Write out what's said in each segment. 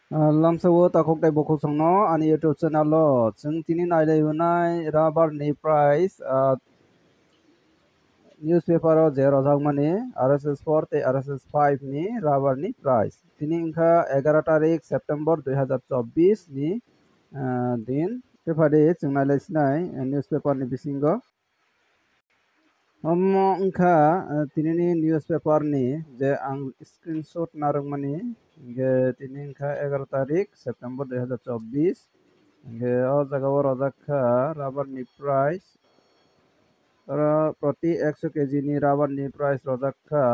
Lamsawo takok dai bokho songno ani YouTube channel lo chung tini nailai hunai rubber ni price newspaper o je rojak mani RSS 4 te RSS 5 ni rubber ni price tini ingkha 11 tarik September 2024 ni din pepade chung nailai sinai newspaper ni bisingo ingkha tini newspaper ni je ang screenshot narung mani ge tini ingkha 11 tarik September 2024 ge o jaga o rojak kha rubber ni price প্রতি 100 KG ni rubber ni price rojak kha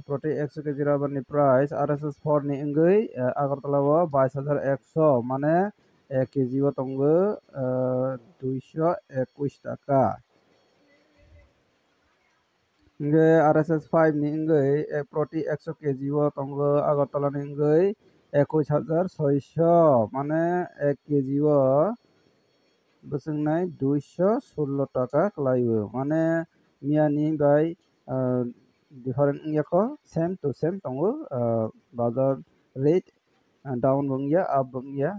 প্রতি 100 KG rubber ni price RSS 4 ni engui Agartala o 22100 মানে 1 KG o tongo 221 টাকা engui RSS 5 ni engui প্রতি 100 KG o tongo Agartala ni engui 21600 মানে 1 KG o বসংনাই 216 টাকা khlaio মানে miani bai different yako same to same tongo bazar rate down bungya up bungya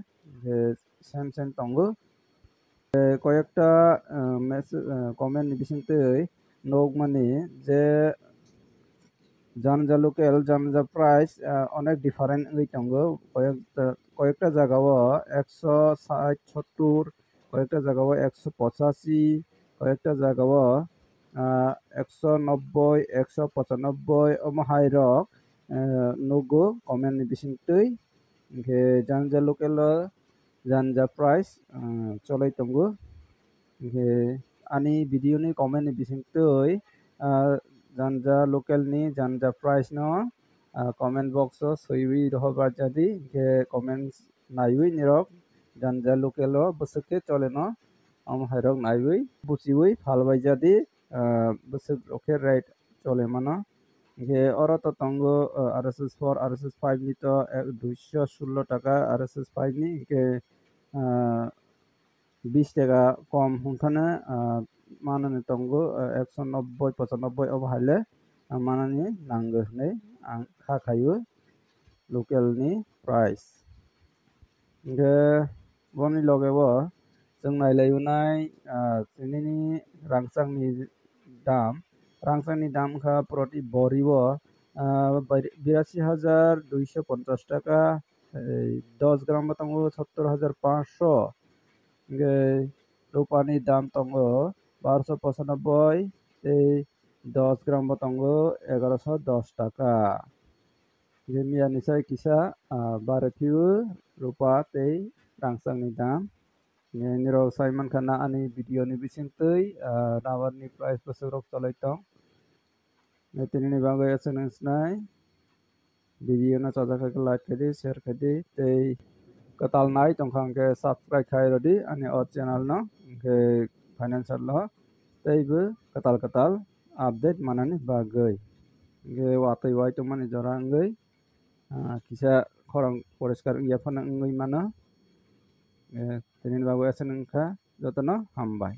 same same tongo কয়েকটা comment বিসিংতৈ nog mani je janja local janja price অনেক different হই tongo কয়েকটা জায়গাও 160 70 কয়েকটা জায়গাও 185 কয়েকটা জায়গাও 190 195 অমহাই রক নগো কমেন্ট বিসিংতৈ ge janja local janja price cholai tongo ge ani video ni comment ni bisingtוי janja local ni janja price no comment box o soiwi rohbar jadi ge comments naiwi nirok janja local o bosake chole no hairok naiwi buchiwi phalbai jadi bosuk roke rate chole mano ge oro to tongo RSS 4 RSS 5 ni to 216 টাকা RSS 5 ni ge 20 টাকা কম হুনখানে manani tongo 190 95 obo haile manani nango hinai ang khakhayo local ni price ge boni loge bo chung nailaiunai chinini rangsang ni দাম খা প্রতি বড়ি 82,250 টাকা 10 গ্রাম tongo 70,500 Rupani দাম tongo 1295 এই 10 গ্রাম tongo 1110 টাকা মিয়া নিসাই কিসা বারে ফিউ রূপা tei rangsangni দাম niro Simon Khana ani video ni bisingtui rubber ni price bosorok cholai tong tini bagai SNS nai video na chajak like kadi share kadi tei katal nai tongkhang ke subscribe khai rodi ani o channel no ke financial lo tei bu katal update manani bagai ge watui wai tongmani jora ngui kisa khorang poriskar ia phana ngui mano tini bagai SNS kha jotono hambai।